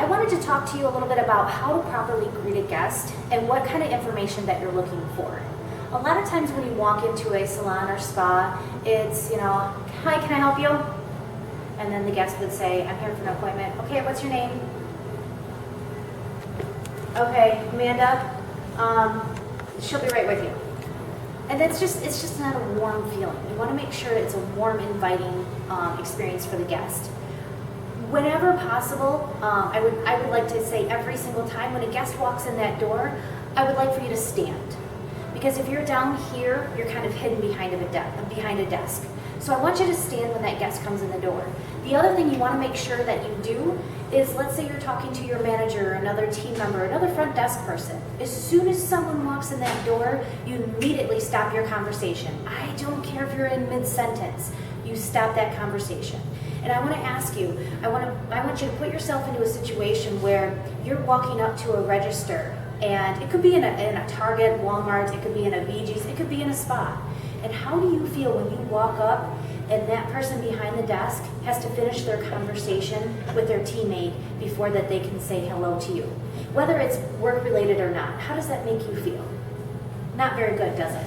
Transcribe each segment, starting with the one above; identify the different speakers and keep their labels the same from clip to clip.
Speaker 1: I wanted to talk to you a little bit about how to properly greet a guest and what kind of information that you're looking for. A lot of times when you walk into a salon or spa, it's, hi, can I help you? And then the guest would say, I'm here for an appointment. Okay, what's your name? Okay, Amanda. She'll be right with you. And it's just not a warm feeling. You want to make sure it's a warm, inviting experience for the guest. Whenever possible, I would like to say every single time when a guest walks in that door, I would like for you to stand. Because if you're down here, you're kind of hidden behind a desk. So I want you to stand when that guest comes in the door. The other thing you want to make sure that you do is, let's say you're talking to your manager, another team member, another front desk person. As soon as someone walks in that door, you immediately stop your conversation. I don't care if you're in mid-sentence. You stop that conversation. And I want to ask you, I want you to put yourself into a situation where you're walking up to a register, and it could be in a Target, Walmart, it could be in a VG's, it could be in a spa. And how do you feel when you walk up and that person behind the desk has to finish their conversation with their teammate before that they can say hello to you? Whether it's work-related or not, how does that make you feel? Not very good, does it?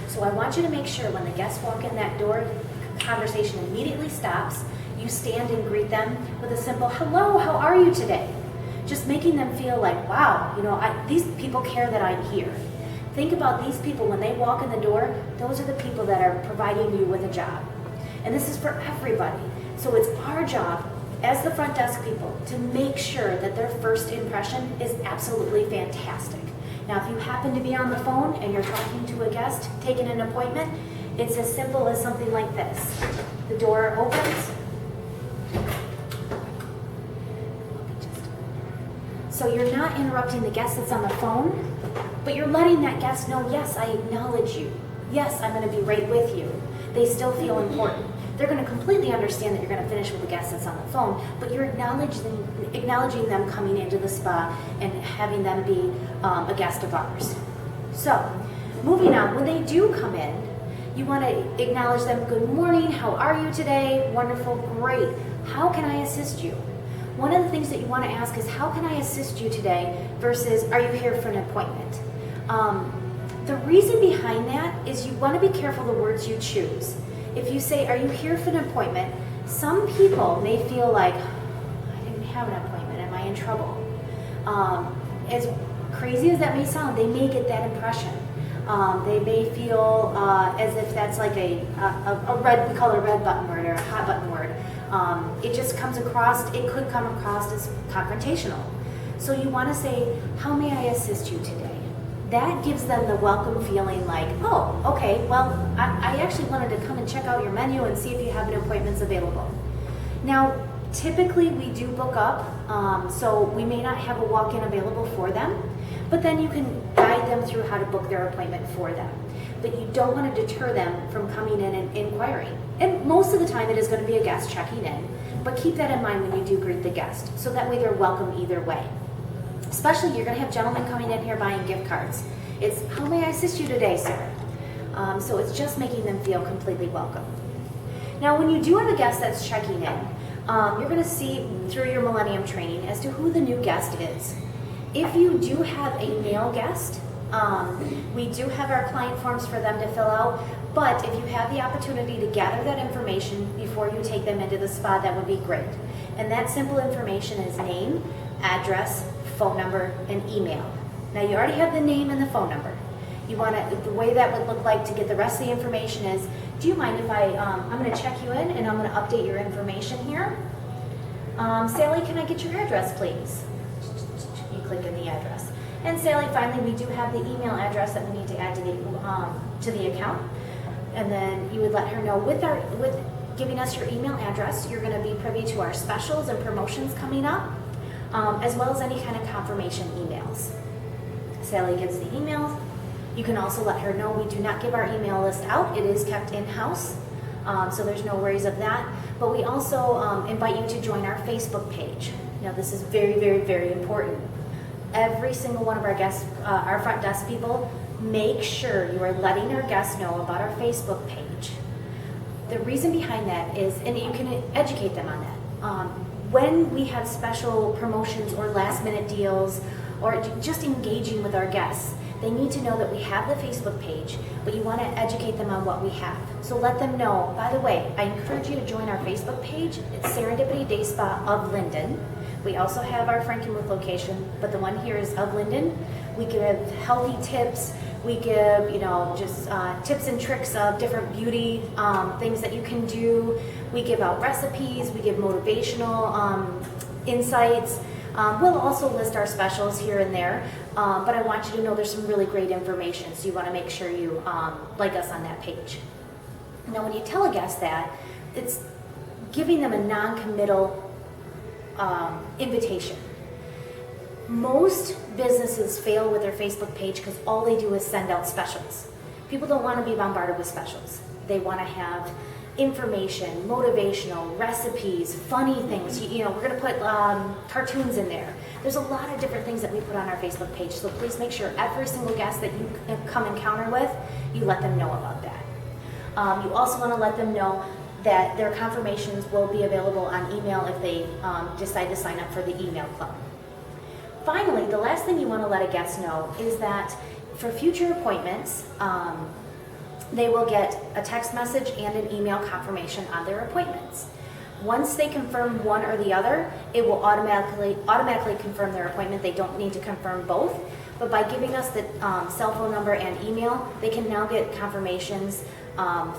Speaker 1: So I want you to make sure when the guests walk in that door, conversation immediately stops. You stand and greet them with a simple, hello, how are you today? Just making them feel like, wow, these people care that I'm here. Think about these people when they walk in the door, those are the people that are providing you with a job. And this is for everybody. So it's our job as the front desk people to make sure that their first impression is absolutely fantastic. Now, if you happen to be on the phone and you're talking to a guest, taking an appointment, it's as simple as something like this. The door opens. So you're not interrupting the guest that's on the phone, but you're letting that guest know, yes, I acknowledge you. Yes, I'm going to be right with you. They still feel important. They're going to completely understand that you're going to finish with the guest that's on the phone, but you're acknowledging them coming into the spa and having them be a guest of ours. So, moving on, when they do come in, you want to acknowledge them. Good morning, how are you today? Wonderful, great. How can I assist you? One of the things that you want to ask is, how can I assist you today versus, are you here for an appointment? The reason behind that is you want to be careful the words you choose. If you say, are you here for an appointment? Some people may feel like, I didn't have an appointment, am I in trouble? As crazy as that may sound, they may get that impression. They may feel as if that's like a red, we call it a red button word or a hot button word. It just comes across, it could come across as confrontational. So you want to say, how may I assist you today? That gives them the welcome feeling like, oh, okay, well, I actually wanted to come and check out your menu and see if you have any appointments available. Now, typically we do book up, so we may not have a walk-in available for them, but then you can guide them through how to book their appointment for them. But you don't want to deter them from coming in and inquiring. And most of the time it is going to be a guest checking in, but keep that in mind when you do greet the guest, so that way they're welcome either way. Especially, you're going to have gentlemen coming in here buying gift cards. It's, how may I assist you today, sir? So it's just making them feel completely welcome. Now, when you do have a guest that's checking in, you're going to see through your Millennium training as to who the new guest is. If you do have a male guest, we do have our client forms for them to fill out, but if you have the opportunity to gather that information before you take them into the spa, that would be great. And that simple information is name, address, phone number, and email. Now you already have the name and the phone number. You want to, the way that would look like to get the rest of the information is, do you mind if I'm going to check you in and I'm going to update your information here. Sally, can I get your address, please? You click in the address. And Sally, finally, we do have the email address that we need to add to the account. And then you would let her know with giving us your email address, you're going to be privy to our specials and promotions coming up, as well as any kind of confirmation emails. Sally gives the emails. You can also let her know we do not give our email list out. It is kept in-house, so there's no worries of that. But we also invite you to join our Facebook page. Now, this is very, very, very important. Every single one of our guests, our front desk people, make sure you are letting our guests know about our Facebook page. The reason behind that is, and you can educate them on that. when we have special promotions or last minute deals or just engaging with our guests, they need to know that we have the Facebook page, but you want to educate them on what we have. So let them know, by the way, I encourage you to join our Facebook page. It's Serendipity Day Spa of Linden. We also have our Frankenmuth location, but the one here is of Linden. We give healthy tips. We give, just tips and tricks of different beauty things that you can do. We give out recipes. We give motivational insights. We'll also list our specials here and there, but I want you to know there's some really great information, so you want to make sure you like us on that page. Now, when you tell a guest that, it's giving them a non-committal invitation. Most businesses fail with their Facebook page because all they do is send out specials. People don't want to be bombarded with specials. They want to have information, motivational, recipes, funny things. We're going to put cartoons in there. There's a lot of different things that we put on our Facebook page, so please make sure every single guest that you come encounter with, you let them know about that. You also want to let them know that their confirmations will be available on email if they decide to sign up for the email club. Finally, the last thing you want to let a guest know is that for future appointments, they will get a text message and an email confirmation on their appointments. Once they confirm one or the other, it will automatically confirm their appointment. They don't need to confirm both, but by giving us the cell phone number and email, they can now get confirmations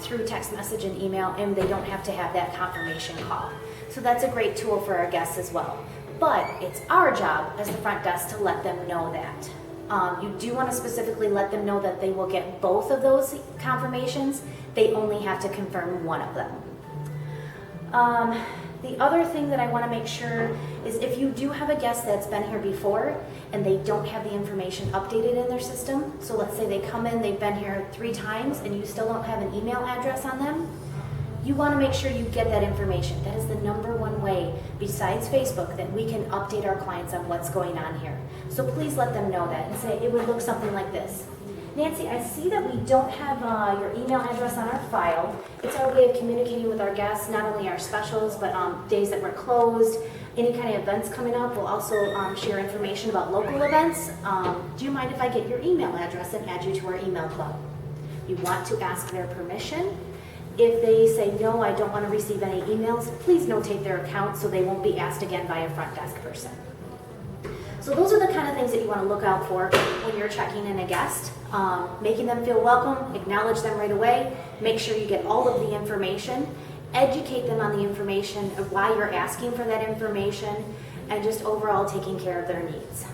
Speaker 1: through text message and email, and they don't have to have that confirmation call. So that's a great tool for our guests as well. But it's our job as the front desk to let them know that. You do want to specifically let them know that they will get both of those confirmations. They only have to confirm one of them. The other thing that I want to make sure is if you do have a guest that's been here before and they don't have the information updated in their system, so let's say they come in, they've been here 3 times and you still don't have an email address on them, you want to make sure you get that information. That is the #1 way, besides Facebook, that we can update our clients on what's going on here. So please let them know that and say it would look something like this. Nancy, I see that we don't have your email address on our file. It's our way of communicating with our guests, not only our specials, but days that we're closed, any kind of events coming up. We'll also share information about local events. Do you mind if I get your email address and add you to our email club? You want to ask their permission. If they say, no, I don't want to receive any emails, please notate their account so they won't be asked again by a front desk person. So those are the kind of things that you want to look out for when you're checking in a guest. Making them feel welcome, acknowledge them right away, make sure you get all of the information, educate them on the information of why you're asking for that information, and just overall taking care of their needs.